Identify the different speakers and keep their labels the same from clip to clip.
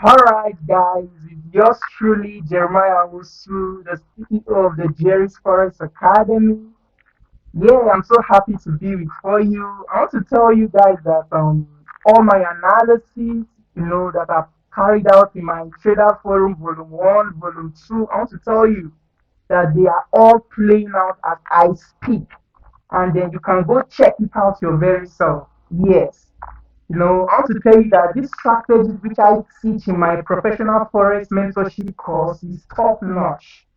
Speaker 1: Alright, guys, it's yours truly, Jeremiah Wosu, the CEO of the Jerry's Forest Academy. Yeah, I'm so happy to be before you. I want to tell you guys that all my analysis, that I've carried out in my Trader Forum Volume 1, Volume 2, I want to tell you that they are all playing out as I speak. And then you can go check it out your very self. Yes. I want to tell you that this strategy which I teach in my professional forex mentorship course is top notch.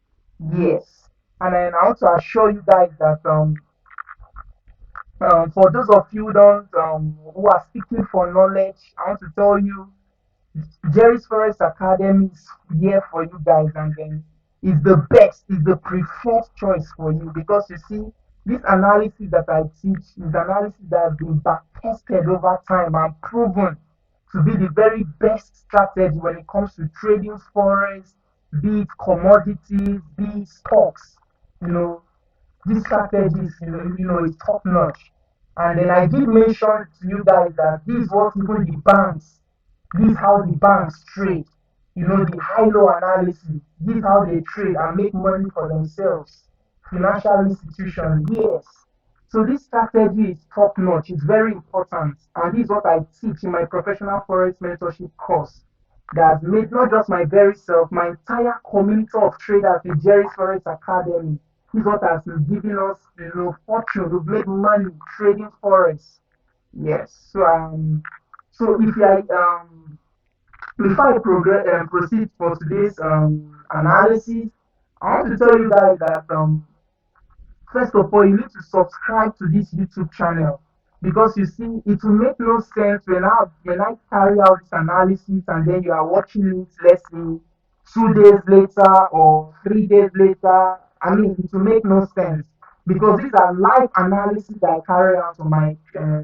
Speaker 1: Yes. And then I want to assure you guys that for those of you who are seeking for knowledge, I want to tell you Jerry's Forex Academy is here for you guys, and then is the best, is the preferred choice for you because you see, this analysis that I teach is analysis that has been back tested over time and proven to be the very best strategy when it comes to trading forex, be it commodities, be it stocks. You know, this strategy is, is top notch. And then I did mention to you guys that this is what even the banks, this is how the banks trade. The high-low analysis. This is how they trade and make money for themselves. Financial institutions, yes. So this strategy is top notch. It's very important, and this is what I teach in my professional forex mentorship course. That made not just my very self, my entire community of traders, the Jerry's Forex Academy. This is what has been giving us, fortune. We've made money trading forex. Yes. So if you like, before I proceed for today's analysis, I want to tell you guys that first of all, you need to subscribe to this YouTube channel because you see, it will make no sense when I carry out this analysis and then you are watching it, let's say, 2 days later or 3 days later. I mean, it will make no sense because these are live analysis that I carry out on my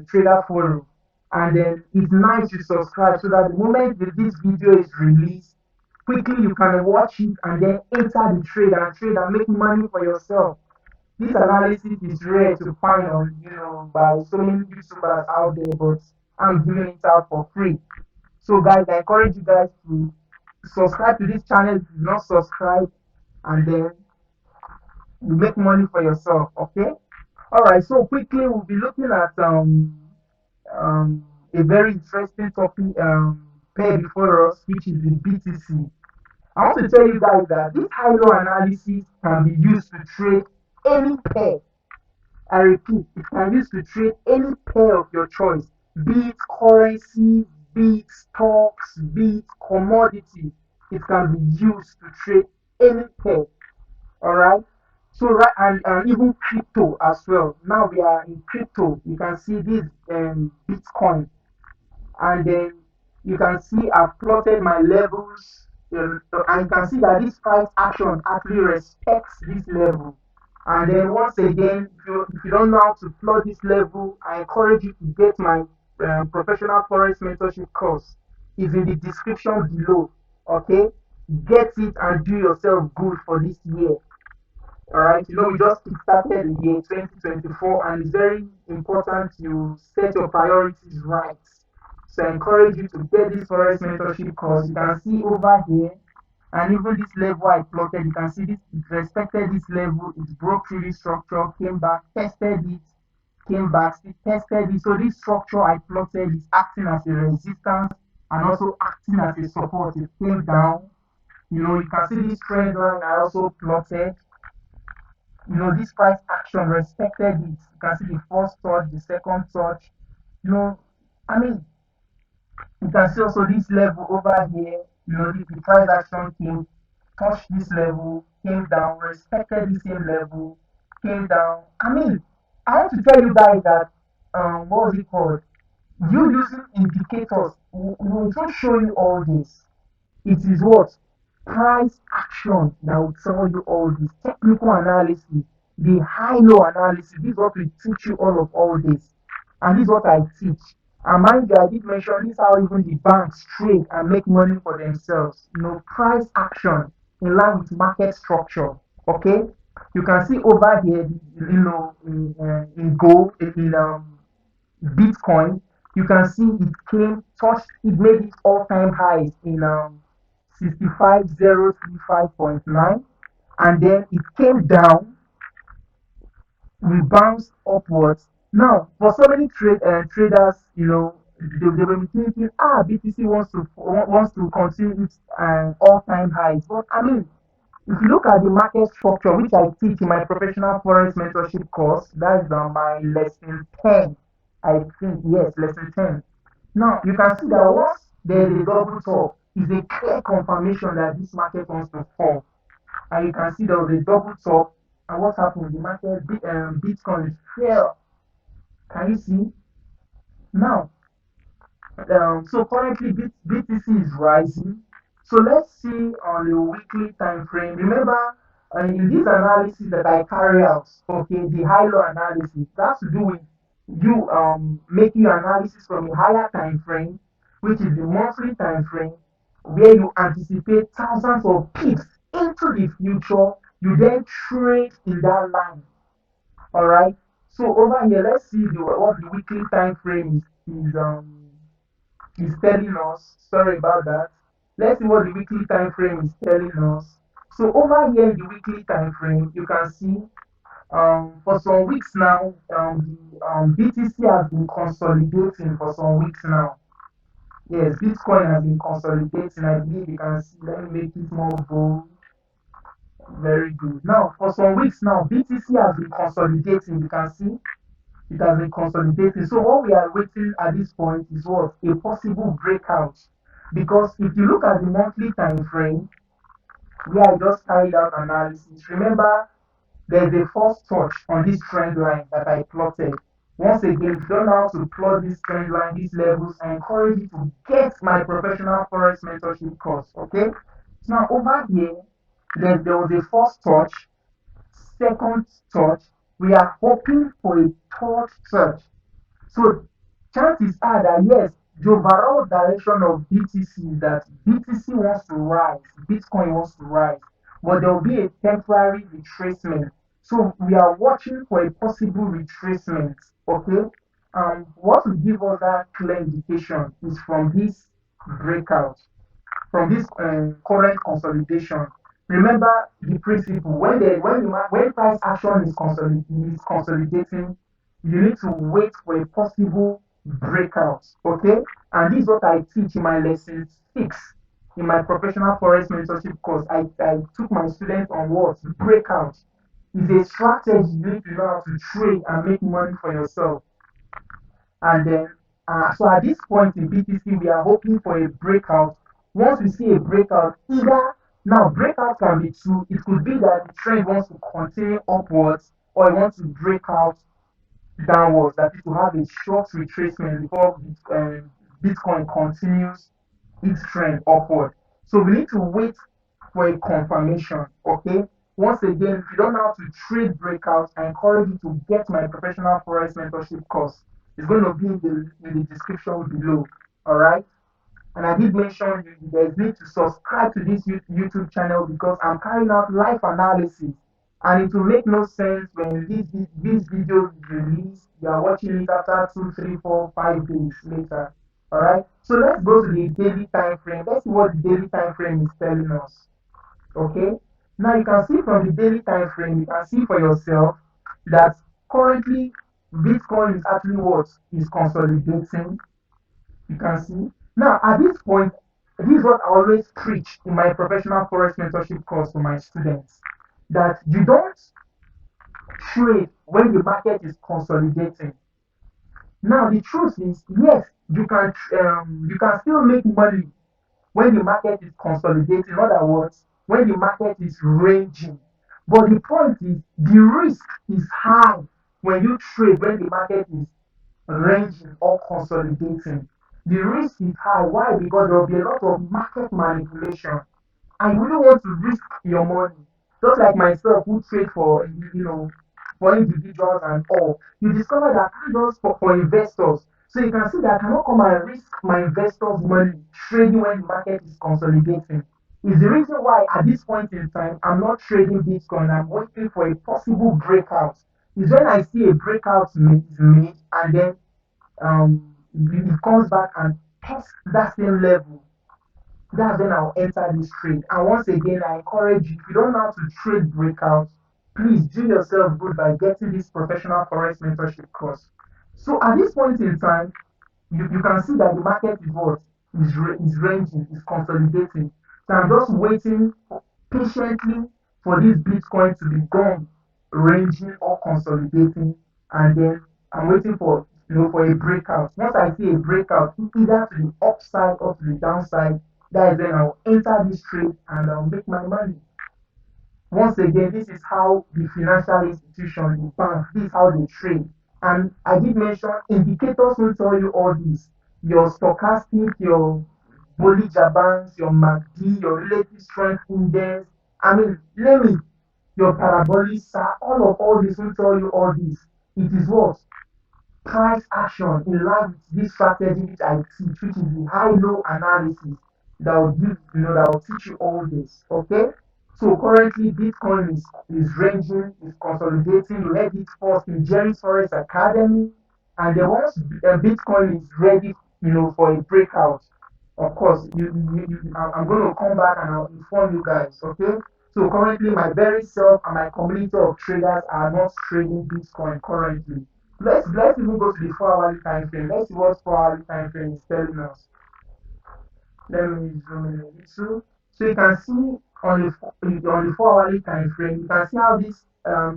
Speaker 1: trader forum. And then it's nice you subscribe so that the moment that this video is released, quickly you can watch it and then enter the trade and make money for yourself. This analysis is rare to find on, by so many YouTubers out there, but I'm giving it out for free. So, guys, I encourage you guys to subscribe to this channel if you not subscribe, and then you make money for yourself. Okay. All right. So quickly, we'll be looking at a very interesting topic pair before us, which is the BTC. I want to tell you guys that this high-low analysis can be used to trade any pair. I repeat, it can be used to trade any pair of your choice, be it currency, be it stocks, be it commodity. It can be used to trade any pair. All right. So right, and even crypto as well. Now we are in crypto. You can see this Bitcoin, and then you can see I've plotted my levels, and you can see that this price action actually respects this level. And then once again, if you don't know how to plot this level, I encourage you to get my professional forex mentorship course. It's in the description below. Okay, get it and do yourself good for this year. All right, we just started the year 2024, and it's very important you set your priorities right. So I encourage you to get this forex mentorship course. You can see over here, and even this level I plotted, you can see this, it respected this level, it broke through this structure, came back, tested it, came back, still tested it. So this structure I plotted is acting as a resistance and also acting as a support. It came down. You can see this trend line I also plotted. This price action respected it. You can see the first touch, the second touch. I mean, you can see also this level over here. The price action came, touched this level, came down, respected the same level, came down. I mean, I want to tell you guys that what was it called? You using indicators will just show you all this. It is what? Price action that will tell you all this. Technical analysis, the high-low analysis. This is what we teach you all this. And this is what I teach. And mind you, I did mention this is how even the banks trade and make money for themselves. Price action in line with market structure. Okay? You can see over here, in gold, in Bitcoin, You can see it came, touched, it made its all-time highs in 65035.9, and then it came down, we bounced upwards. Now, for so many traders, they will be thinking, BTC wants to continue its all-time highs. But I mean, if you look at the market structure, which I teach in my professional forex mentorship course, that's my lesson 10. I think, yes, lesson 10. Now, you can see that once there is a double top, is a clear confirmation that this market wants to fall. And you can see there was a double top. And what happened? The market, Bitcoin fell. Can you see? Now, so currently BTC is rising. So let's see on the weekly time frame. Remember, in this analysis that I carry out, okay, the high-low analysis, that's to do with you making your analysis from a higher time frame, which is the monthly time frame, where you anticipate thousands of pips into the future. You then trade in that line. All right. So over here, let's see what the weekly time frame is telling us. Sorry about that. Let's see what the weekly time frame is telling us. So over here in the weekly time frame, you can see for some weeks now, the BTC has been consolidating for some weeks now. Yes, Bitcoin has been consolidating. I believe you can see. Let me make it more bold. Very good. Now, for some weeks now, BTC has been consolidating. You can see it has been consolidating. So what we are waiting at this point is what? A possible breakout. Because if you look at the monthly time frame, where I just carried out analysis, remember there's a false touch on this trend line that I plotted. Once again, if you don't know how to plot this trend line, these levels, I encourage you to get my professional forex mentorship course. Okay? So now over here, there was a false touch, second touch. We are hoping for a third touch. So chances are that yes, the overall direction of BTC is that BTC wants to rise, Bitcoin wants to rise, but there will be a temporary retracement. So we are watching for a possible retracement. Okay, what will give us that clear indication is from this breakout, from this current consolidation. Remember the principle when price action is consolidating, you need to wait for a possible breakout. Okay, and this is what I teach in my lesson 6 in my professional forex mentorship course. I took my students on what breakout is a strategy you need to know how to trade and make money for yourself. And then, so at this point in BTC, we are hoping for a breakout. Once we see a breakout, either now breakout can be two. It could be that the trend wants to continue upwards, or it wants to break out downwards. That it will have a short retracement before Bitcoin continues its trend upward. So we need to wait for a confirmation. Okay. Once again, if you don't know how to trade breakouts, I encourage you to get my professional forex mentorship course. It's going to be in the description below. All right. And I did mention there's need to subscribe to this YouTube channel because I'm carrying out live analysis. And it will make no sense when this video is released. You are watching it after 2, 3, 4, 5 days later. Alright? So let's go to the daily time frame. Let's see what the daily time frame is telling us. Okay? Now you can see from the daily time frame, you can see for yourself that currently Bitcoin is actually what is consolidating. You can see. Now, at this point, this is what I always preach in my professional forex mentorship course to my students that you don't trade when the market is consolidating. Now, the truth is, yes, you can still make money when the market is consolidating. In other words, when the market is ranging. But the point is, the risk is high when you trade when the market is ranging or consolidating. The risk is high. Why? Because there will be a lot of market manipulation. And you really want to risk your money. Just like myself, who trade for individuals and all. You discover that just for investors. So you can see that I cannot come and risk my investors' money trading when the market is consolidating. Is the reason why at this point in time I'm not trading Bitcoin. I'm waiting for a possible breakout. Is when I see a breakout is made and then it comes back and tests that same level, that's when I'll enter this trade. And once again, I encourage you, if you don't know how to trade breakouts, please do yourself good by getting this professional forex mentorship course. So at this point in time, you can see that the market is what is ranging, is consolidating. So I'm just waiting patiently for this Bitcoin to be gone, ranging or consolidating, and then I'm waiting for for a breakout. Once I see a breakout, either to the upside or to the downside, that is when I'll enter this trade and I'll make my money. Once again, this is how the financial institution, the bank, this is how they trade. And I did mention indicators will tell you all this. Your stochastic, your Bollinger Bands, your MACD, your relative strength index. I mean, let me, your parabolic, all this will tell you all this. It is what? Price action in line with this strategy which I teach, which is the high-low analysis that will give, that will teach you all this. Okay? So currently Bitcoin is ranging, is consolidating. You heard it first in Jerry's Forex Academy. And then once Bitcoin is ready, for a breakout, of course, I'm going to come back and I'll inform you guys. Okay? So currently, my very self and my community of traders are not trading Bitcoin currently. Let's even go to the 4 hourly time frame. Let's see what 4 hourly time frame is telling us. Let me zoom in a little. So you can see on the 4 hourly time frame, you can see how this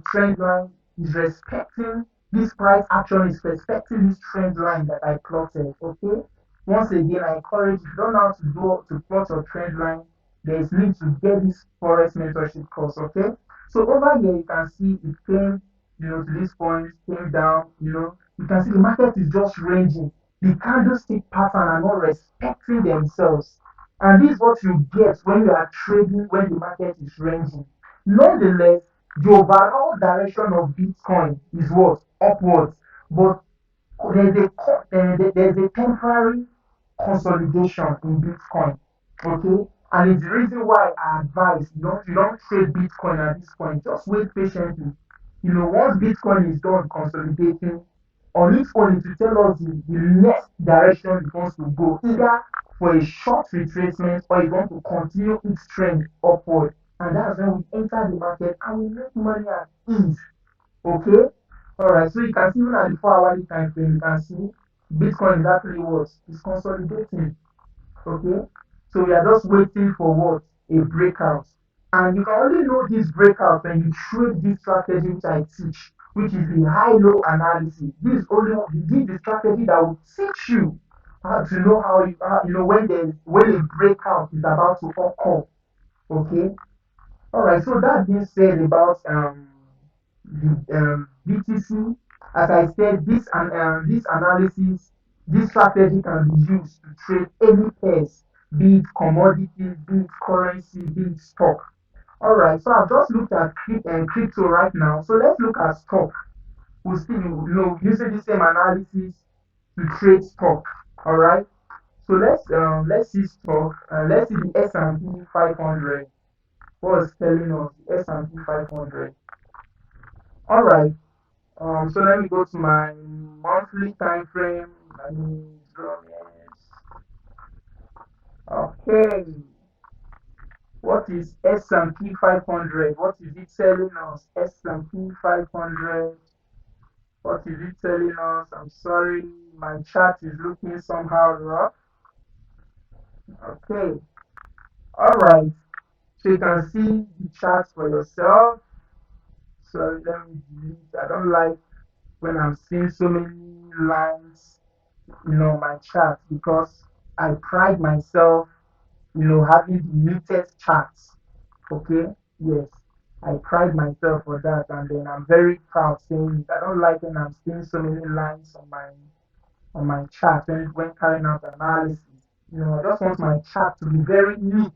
Speaker 1: trend line is respecting this price action is respecting this trend line that I plotted. Okay. Once again, I encourage you, if you don't know how to plot your trend line, there is need to get this forex mentorship course. Okay. So over here you can see it came, to this point, came down. You can see the market is just ranging. The candlestick pattern are not respecting themselves. And this is what you get when you are trading when the market is ranging. Nonetheless, the overall direction of Bitcoin is what? Upwards. But there's a temporary consolidation in Bitcoin. Okay? And it's the reason why I advise you don't trade Bitcoin at this point. Just wait patiently. Once Bitcoin is done consolidating, on its own it will tell us the next direction it wants to go, either for a short retracement or it wants to continue its trend upward. And that's when we enter the market and we make money at ease. Okay? Alright, so you can see even at the 4 hourly time frame, you can see Bitcoin is actually what is consolidating. Okay? So we are just waiting for what? A breakout. And you can only know this breakout when you trade this strategy which I teach, which is the high-low analysis. This is only the strategy that will teach you how to know when a breakout is about to occur. Okay? Alright, so that being said about the BTC, as I said, this analysis, this strategy can be used to trade any pairs, be it commodities, be it currency, be it stock. Alright, so I've just looked at crypto right now. So let's look at stock. We'll still, using the same analysis to trade stock. Alright, so let's see stock. Let's see the S&P 500. What is telling us the S&P 500. All right. So let me go to my monthly time frame. Let me zoom in. Okay. What is S&P 500? What is it telling us? S&P 500. What is it telling us? I'm sorry, my chart is looking somehow rough. Okay. All right. So you can see the chart for yourself. So let me delete. I don't like when I'm seeing so many lines, my chart, because I pride myself, having the neatest charts. Okay, yes, I pride myself for that, and then I'm very proud saying it. I don't like when I'm seeing so many lines on my chart when carrying out analysis. I just want my chart to be very neat.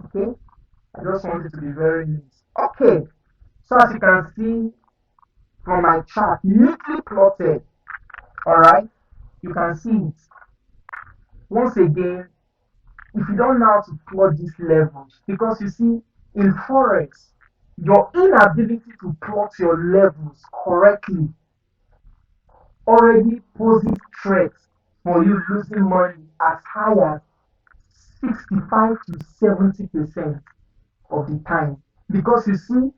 Speaker 1: Okay, I just want it to be very neat. Okay, so as you can see from my chart, neatly plotted. All right, you can see it. Once again, if you don't know how to plot these levels, because you see, in Forex, your inability to plot your levels correctly already poses threats for you losing money as high as 65 to 70% of the time. Because you see,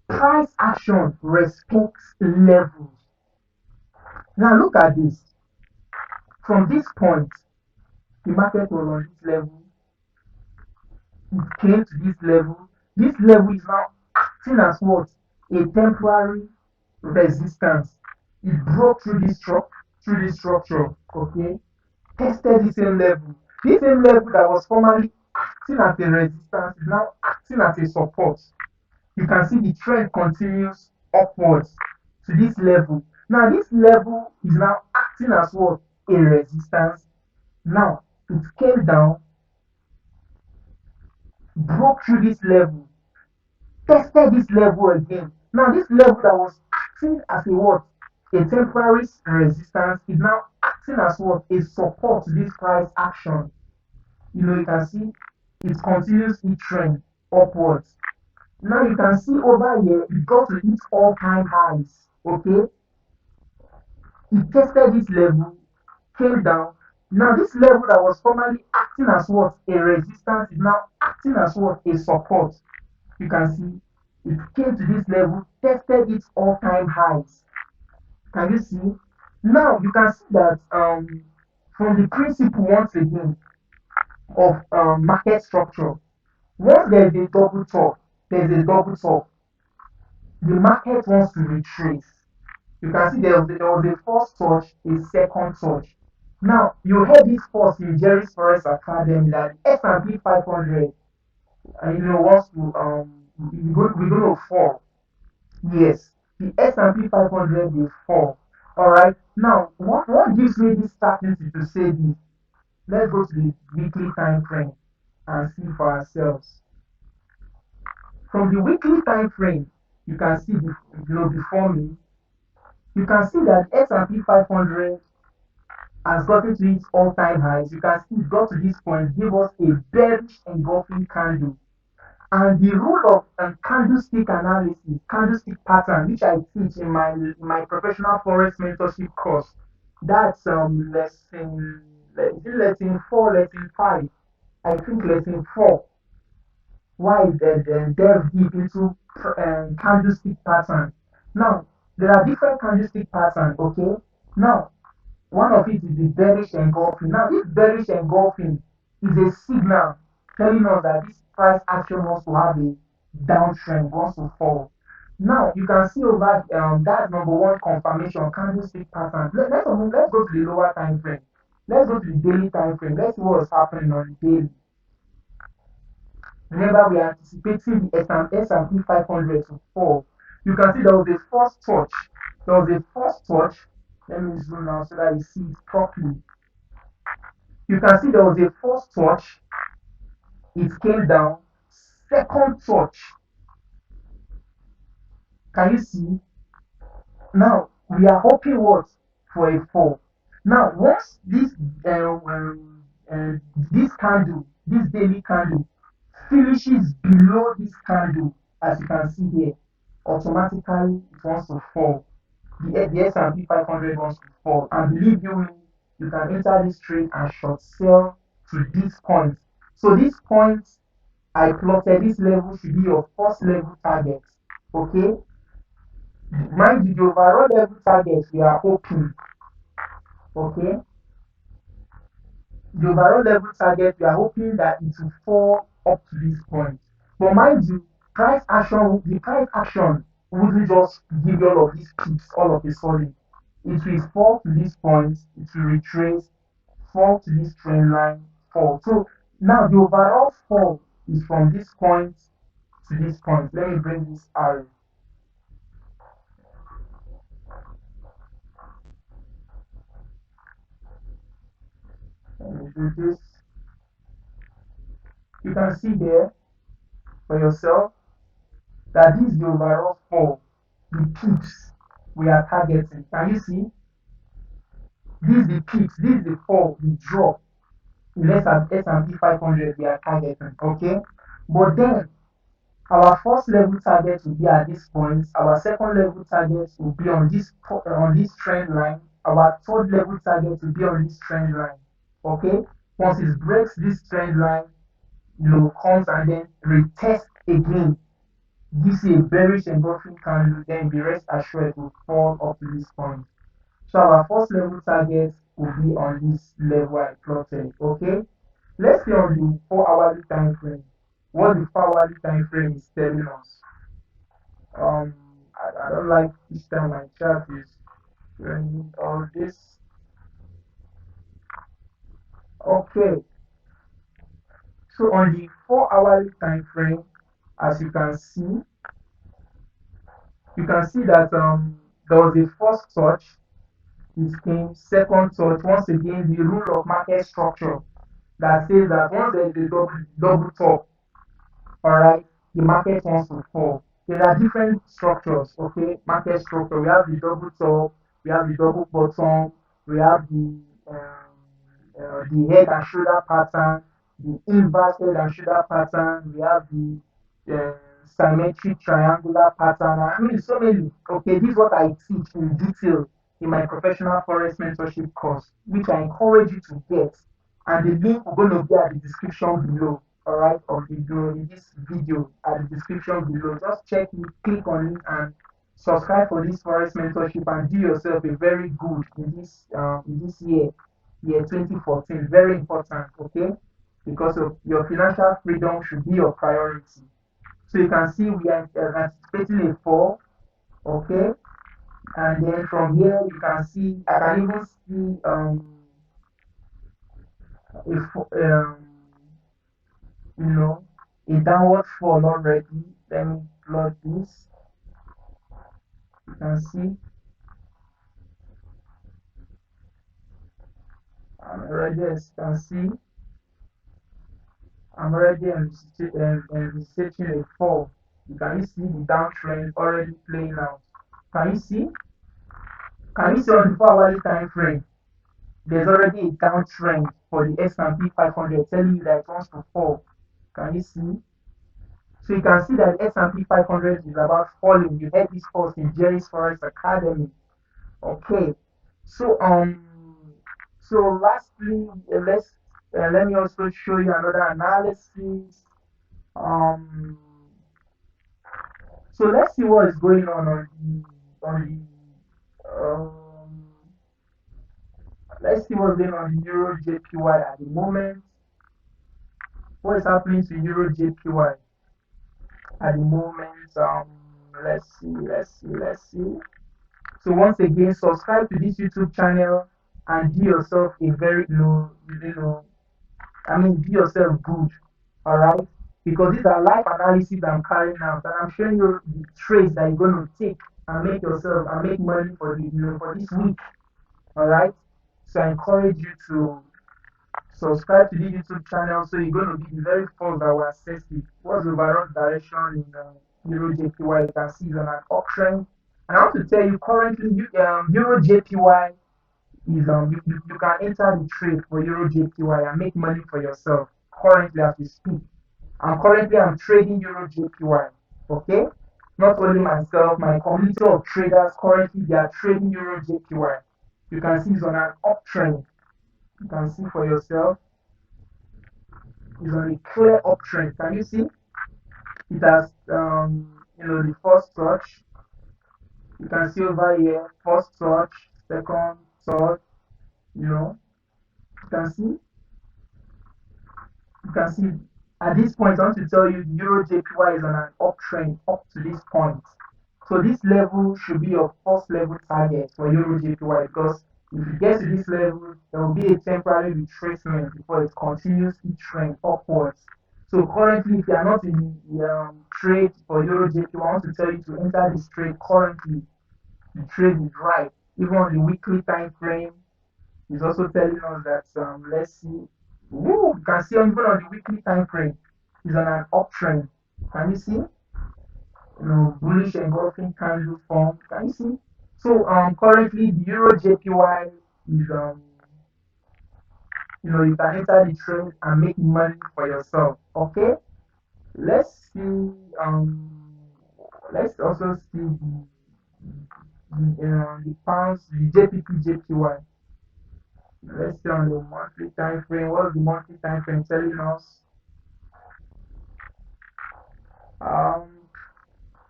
Speaker 1: price action respects levels. Now look at this. From this point, the market was on this level, it came to this level. This level is now acting as what? A temporary resistance. It broke through this structure, okay? Tested the same level. This same level that was formerly acting as a resistance is now acting as a support. You can see the trend continues upwards to this level. Now, this level is now acting as what? A resistance. Now, it came down, broke through this level, tested this level again. Now, this level that was acting as a what? A temporary resistance is now acting as what? A support to this price action. You can see it continues its trend upwards. Now you can see over here, it got to its all-time highs. Okay, it tested this level, came down. Now this level that was formerly acting as what? A resistance is now acting as what? A support. You can see it came to this level, tested its all-time highs. Can you see? Now you can see that from the principle once again of market structure, once there's a double top, there's a double top, the market wants to retrace. You can see there was a first touch, a second touch. Now, you heard this first in Jerry's Forex Academy that S&P 500, wants to, we're going to fall. Yes, the S&P 500 will fall. All right. Now, what gives me this certainty to say this? Let's go to the weekly time frame and see for ourselves. From the weekly time frame, you can see before me, you can see that S&P 500 has gotten to its all-time highs. You can see it got to this point, give us a bearish engulfing candle. And the rule of candlestick analysis, candlestick pattern, which I teach in my professional forex mentorship course, that's lesson 4, lesson 5, I think lesson 4. Why then delve deep into candlestick pattern. Now, there are different candlestick patterns, okay? Now, one of it is the bearish engulfing. Now, this bearish engulfing is a signal telling us that this price action wants to have a downtrend, wants to fall. Now, you can see over that number one confirmation candlestick pattern. Let's go to the lower time frame. Let's go to the daily time frame. Let's see what's happening on the daily. Remember, we are anticipating the S&P 500 to fall. You can see there was a first touch. There was a first touch. Let me zoom now so that you see it properly. You can see there was a first touch. It came down. Second touch. Can you see? Now we are hoping what? For a fall. Now once this candle, this daily candle, finishes below this candle, as you can see here, automatically it wants to fall. The S&P 500 wants to fall. And believe you me, you can enter this trade and short sell to this point. So this point I plotted, this level should be your first level target. Okay? Mind you, the overall level target we are hoping. Okay? The overall level target we are hoping that it will fall up to this point. But mind you, the price action wouldn't just give you all of these peaks all of a sudden. It will fall to this point, it will retrace, fall to this trend line, fall. So now the overall fall is from this point to this point. Let me bring this arrow. Let me do this. You can see there for yourself that this is the overall fall, the peaks we are targeting. Can you see? This is the peaks, this is the fall, the drop in S&P 500 we are targeting. Okay, but then our first level target will be at this point. Our second level target will be on this trend line. our third level target will be on this trend line. Okay, once it breaks this trend line, comes and then retest again, gives you a bearish engulfing candle, then be rest assured it will fall up to this point. So our first level target will be on this level I plotted. Okay, let's see on the 4 hourly time frame. What the 4 hourly time frame is telling us. Um, I don't like this time my chart is running all this. Okay, so on the 4 hourly time frame, as you can see that there was a first touch, it came second touch. Once again, the rule of market structure that says that once there is a double top, all right, the market wants to fall. There are different structures, okay, market structure. We have the double top, we have the double bottom, we have the head and shoulder pattern, the inverse head and shoulder pattern, we have the symmetric triangular pattern. I mean, so many. Okay, this is what I teach in detail in my professional forex mentorship course, which I encourage you to get. And the link will going to be at the description below, all right, of this video at the description below. Just check it, click on it, and subscribe for this forex mentorship, and do yourself a very good in this year 2014. Very important, okay, because of your financial freedom should be your priority. So you can see we are anticipating a fall, okay, and then from here you can see I can even see you know a downward fall already. Let me plot this. You can see I'm already as you can see I'm already researching a fall. You can see the downtrend already playing out. Can you see? Can you see on the 4 hourly time frame? There's already a downtrend for the S&P 500 telling you that it wants to fall. Can you see? So you can see that S&P 500 is about falling. You heard this first in Jerry's Forex Academy. Okay. So lastly, let me also show you another analysis. Um, so let's see what is going um, let's see what's going on in Euro JPY at the moment. What is happening to Euro JPY at the moment? Let's see. So once again, subscribe to this YouTube channel and do yourself a very do yourself good, all right? Because these are life analysis I'm carrying out, and I'm showing you the trades that you're going to take and make money for for this week, all right? So I encourage you to subscribe to the YouTube channel so you're going to be the very first that will assess it. What's the overall direction in Euro JPY? You can see it's on an uptrend. And I want to tell you currently, Euro JPY is you can enter the trade for Euro JPY and make money for yourself currently as we speak. I'm trading Euro JPY. Okay, not only myself, my community of traders currently they are trading Euro JPY. You can see it's on an uptrend. You can see for yourself, it's on a clear uptrend. Can you see? It has the first touch. You can see over here, first touch, second, third. You can see you can see at this point I want to tell you Euro JPY is on an uptrend up to this point. So this level should be your first level target for Euro JPY because if you get to this level, there will be a temporary retracement before it continues its trend upwards. So currently, if you are not in the trade for Euro JPY, I want to tell you to enter this trade currently. The trade is right. Even on the weekly time frame, is also telling us that let's see. Woo, you can see even on the weekly time frame, is on an uptrend. Can you see? Bullish engulfing candle form. Can you see? So currently the Euro JPY is you can enter the trade and make money for yourself. Okay. Let's see let's also see the pounds, the JPP, JPY. Let's see on the monthly time frame. What's the monthly time frame telling us? Um,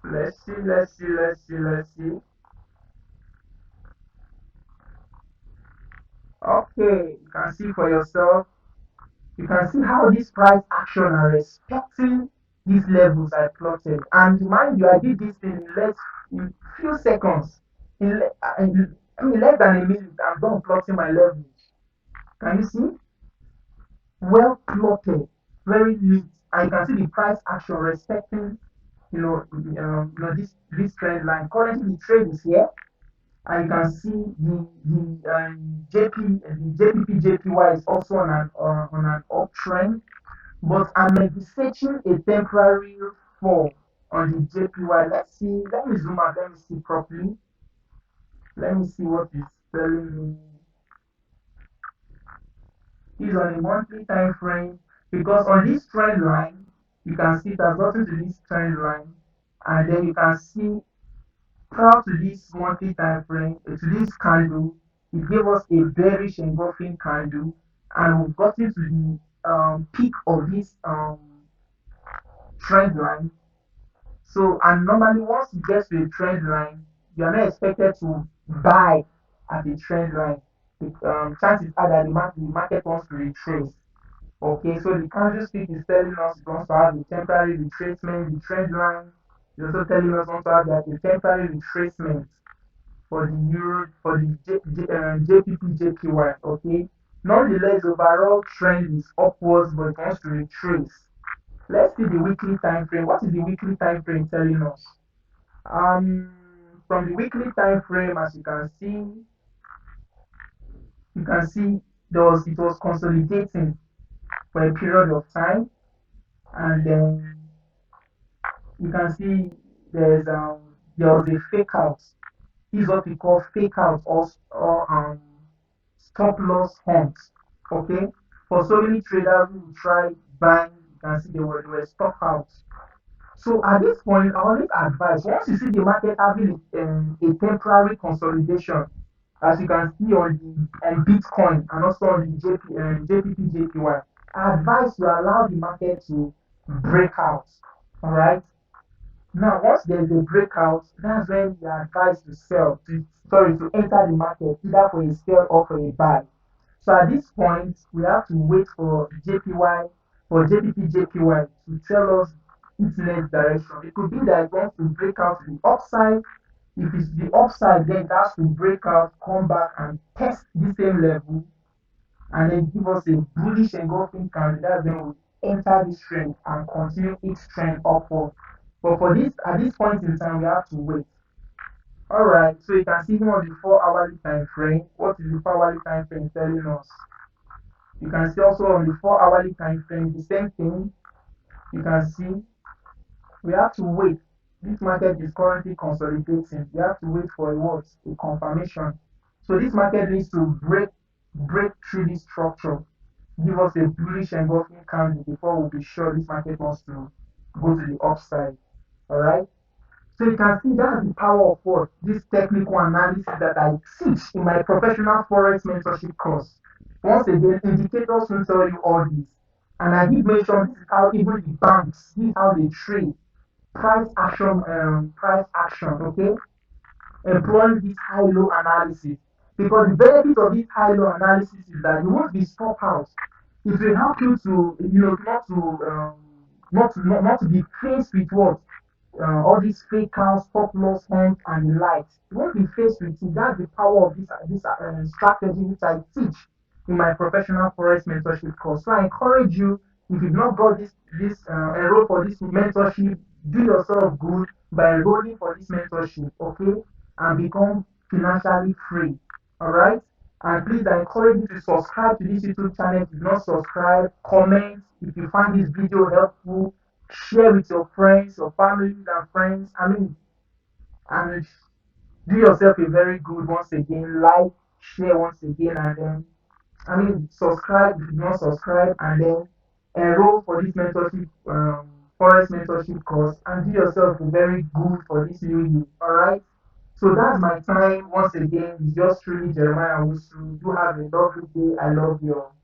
Speaker 1: let's see. Okay, you can see for yourself. You can see how this price action are respecting these levels I plotted. And mind you, I did this in few seconds. I mean, less than a minute, I'm done plotting my levels. Can you see? Well plotted, very neat, and you can see the price action respecting, this trend line. Currently, the trade is here, and you can see the JPP JPY is also on an uptrend, but I'm envisaging a temporary fall on the JPY. Let's see. Let me zoom out. Let me see properly. Let me see what is telling me. Is on a monthly time frame, because on this trend line you can see it has gotten to this trend line, and then you can see prior to this monthly time frame, to this candle, it gave us a bearish engulfing candle, and we've gotten to the peak of this trend line. So, and normally once it gets to a trend line, you are not expected to buy at the trend line. Chances are that the market wants to retrace. Okay, so the candlestick is telling us it wants to have a temporary retracement. The trend line is also telling us wants to have that a temporary retracement for the euro, for the JPP JPY. Okay, nonetheless, overall trend is upwards, but it wants to retrace. Let's see the weekly time frame. What is the weekly time frame telling us? Um, from the weekly time frame, as you can see it was consolidating for a period of time, and then you can see there was a fake out. This is what we call fake out, or stop loss hunt. Okay, for so many traders who try buying, you can see they were stop out. So at this point, I always advise, once you see the market having a temporary consolidation, as you can see on the Bitcoin and also on the JPP JPY, I advise you allow the market to break out. All right. Now, once there's a breakout, that's when you are advised to to enter the market, either for a sell or for a buy. So at this point, we have to wait for JPP JPY to tell us its next direction. It could be that it wants to break out to the upside. If it's the upside, then it has to break out, come back and test the same level, and then give us a bullish engulfing candle. That's when we enter this trend and continue its trend upward. But for this, at this point in time, we have to wait. All right, so you can see here on the 4 hourly time frame. What is the 4 hourly time frame telling us? You can see also on the 4 hourly time frame the same thing. You can see we have to wait. This market is currently consolidating. We have to wait for a what? A confirmation. So this market needs to break through this structure, give us a bullish engulfing candle before we'll be sure this market wants to go to the upside. All right. So you can see that's the power of what this technical analysis that I teach in my professional forex mentorship course. Once again, indicators will tell you all this. And I did mention this is how even the banks, this is how they trade. Price action, okay? Employing this high-low analysis. Because the benefit of this high-low analysis is that you won't be stopped out. It will help you to, not to be faced with what all these fake counts, stop loss hunt, and the likes. You won't be faced with it. That's the power of this strategy which I teach in my professional forex mentorship course. So I encourage you, if you've not got this enroll for this mentorship, do yourself good by enrolling for this mentorship, okay, and become financially free. All right. And please, I encourage you to subscribe to this YouTube channel. If you not subscribe, comment if you find this video helpful, share with your friends, your families and friends. I mean, and do yourself a very good once again. Like, share once again, and then subscribe if you not subscribe, and then enroll for this mentorship, forex mentorship course, and do yourself a very good for this new year. All right. So that's my time. Once again, it's just truly Jeremiah Wusu. Do have a lovely day. I love you all.